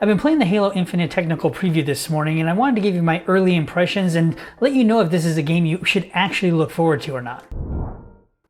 I've been playing the Halo Infinite technical preview this morning, and I wanted to give you my early impressions and let you know if this is a game you should actually look forward to or not.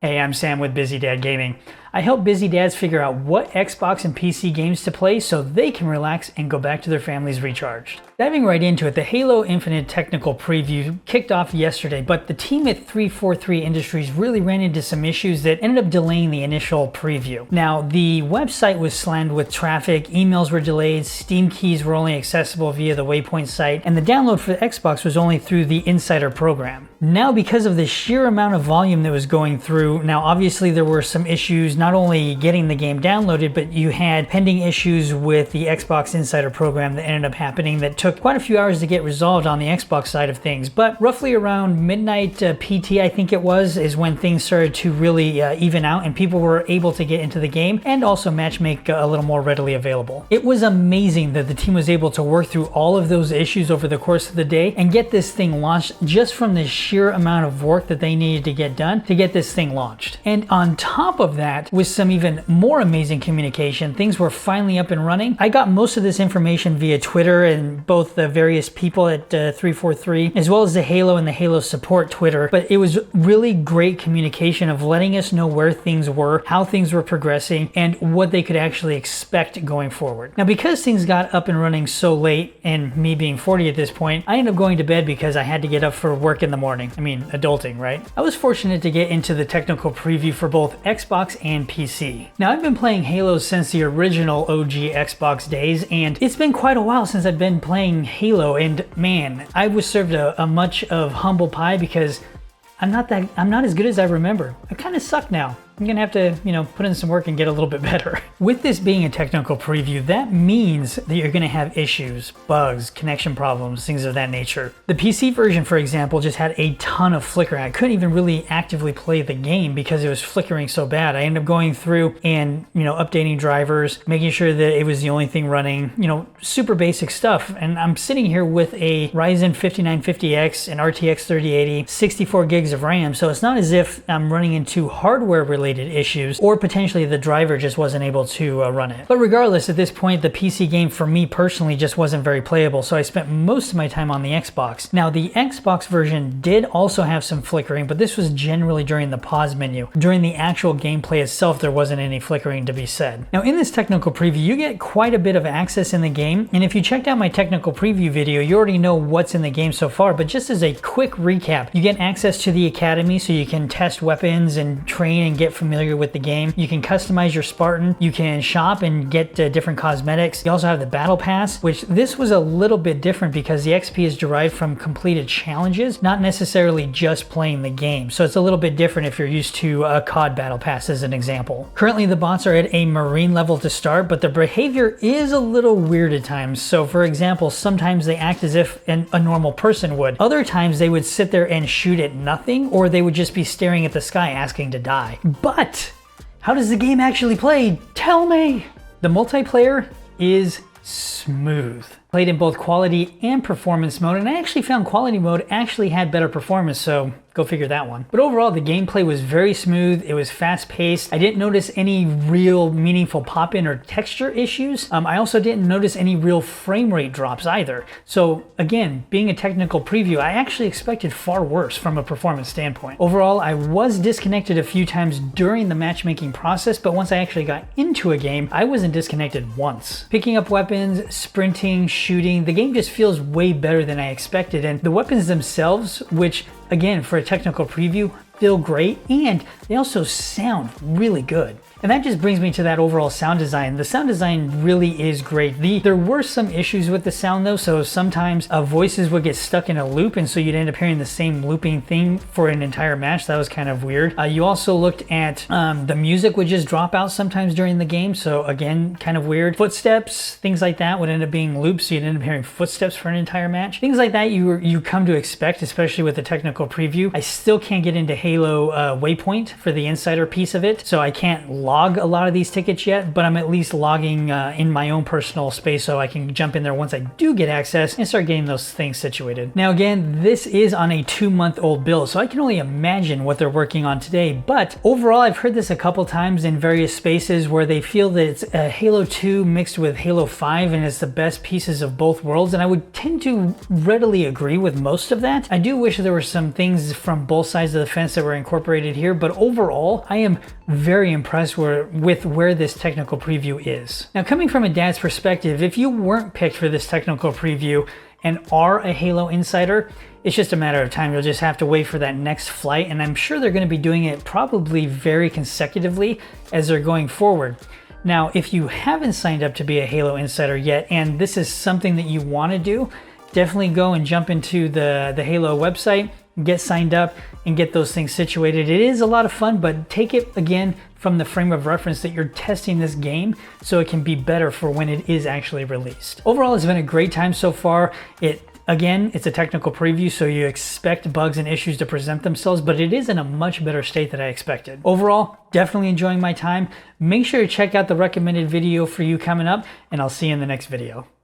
Hey, I'm Sam with Busy Dad Gaming. I help busy dads figure out what Xbox and PC games to play so they can relax and go back to their families recharged. Diving right into it, the Halo Infinite technical preview kicked off yesterday, but the team at 343 Industries really ran into some issues that ended up delaying the initial preview. Now, the website was slammed with traffic, emails were delayed, Steam keys were only accessible via the Waypoint site, and the download for the Xbox was only through the Insider program. Now, because of the sheer amount of volume that was going through, now obviously there were some issues not only getting the game downloaded, but you had pending issues with the Xbox Insider program that ended up happening that took quite a few hours to get resolved on the Xbox side of things. But roughly around midnight PT, I think it was, is when things started to really even out and people were able to get into the game and also matchmake a little more readily available. It was amazing that the team was able to work through all of those issues over the course of the day and get this thing launched just from the sheer amount of work that they needed to get done to get this thing launched. And on top of that, with some even more amazing communication, things were finally up and running. I got most of this information via Twitter and both the various people at 343, as well as the Halo and the Halo support Twitter. But it was really great communication of letting us know where things were, how things were progressing, and what they could actually expect going forward. Now, because things got up and running so late, and me being 40 at this point, I ended up going to bed because I had to get up for work in the morning. I mean, adulting, right? I was fortunate to get into the technical preview for both Xbox and PC. Now, I've been playing Halo since the original OG Xbox days, and it's been quite a while since I've been playing Halo, and man, I was served a much of humble pie because I'm not as good as I remember. I kind of suck now. I'm gonna have to, put in some work and get a little bit better. With this being a technical preview, that means that you're gonna have issues, bugs, connection problems, things of that nature. The PC version, for example, just had a ton of flickering. I couldn't even really actively play the game because it was flickering so bad. I ended up going through and, updating drivers, making sure that it was the only thing running, super basic stuff. And I'm sitting here with a Ryzen 5950X, an RTX 3080, 64 gigs of RAM. So it's not as if I'm running into hardware related issues or potentially the driver just wasn't able to run it. But regardless, at this point, the PC game for me personally just wasn't very playable, so I spent most of my time on the Xbox. Now, the Xbox version did also have some flickering, but this was generally during the pause menu. During the actual gameplay itself, there wasn't any flickering to be said. Now, in this technical preview, you get quite a bit of access in the game, and if you checked out my technical preview video, you already know what's in the game so far, but just as a quick recap, you get access to the Academy so you can test weapons and train and get familiar with the game. You can customize your Spartan. You can shop and get different cosmetics. You also have the Battle Pass, which this was a little bit different because the XP is derived from completed challenges, not necessarily just playing the game. So it's a little bit different if you're used to a COD Battle Pass as an example. Currently, the bots are at a Marine level to start, but their behavior is a little weird at times. So for example, sometimes they act as if a normal person would. Other times they would sit there and shoot at nothing, or they would just be staring at the sky asking to die. But how does the game actually play? Tell me! The multiplayer is smooth. Played in both quality and performance mode, and I actually found quality mode actually had better performance, so go figure that one. But overall, the gameplay was very smooth. It was fast-paced. I didn't notice any real meaningful pop-in or texture issues. I also didn't notice any real frame rate drops either. So again, being a technical preview, I actually expected far worse from a performance standpoint. Overall, I was disconnected a few times during the matchmaking process, but once I actually got into a game, I wasn't disconnected once. Picking up weapons, sprinting, shooting, the game just feels way better than I expected. And the weapons themselves, which again, for a technical preview, feel great, and they also sound really good. And that just brings me to that overall sound design. The sound design really is great. There were some issues with the sound though, so sometimes voices would get stuck in a loop, and so you'd end up hearing the same looping thing for an entire match. That was kind of weird. You also looked at the music would just drop out sometimes during the game, so again, kind of weird. Footsteps, things like that would end up being loops, so you'd end up hearing footsteps for an entire match. Things like that you come to expect, especially with the technical preview. I still can't get into Halo Waypoint for the Insider piece of it, so I can't log a lot of these tickets yet, but I'm at least logging in my own personal space so I can jump in there once I do get access and start getting those things situated. Now again, this is on a 2-month-old build, so I can only imagine what they're working on today, but overall I've heard this a couple times in various spaces where they feel that it's a Halo 2 mixed with Halo 5 and it's the best pieces of both worlds, and I would tend to readily agree with most of that. I do wish there were some things from both sides of the fence that were incorporated here, but overall I am very impressed with where this technical preview is. Now, coming from a dad's perspective, if you weren't picked for this technical preview and are a Halo insider, it's just a matter of time. You'll just have to wait for that next flight, and I'm sure they're going to be doing it probably very consecutively as they're going forward. Now, if you haven't signed up to be a Halo insider yet, and this is something that you want to do, definitely go and jump into the Halo website, get signed up, and get those things situated. It is a lot of fun, but take it again from the frame of reference that you're testing this game so it can be better for when it is actually released. Overall, it's been a great time so far. Again, it's a technical preview, so you expect bugs and issues to present themselves, but it is in a much better state than I expected. Overall, definitely enjoying my time. Make sure to check out the recommended video for you coming up, and I'll see you in the next video.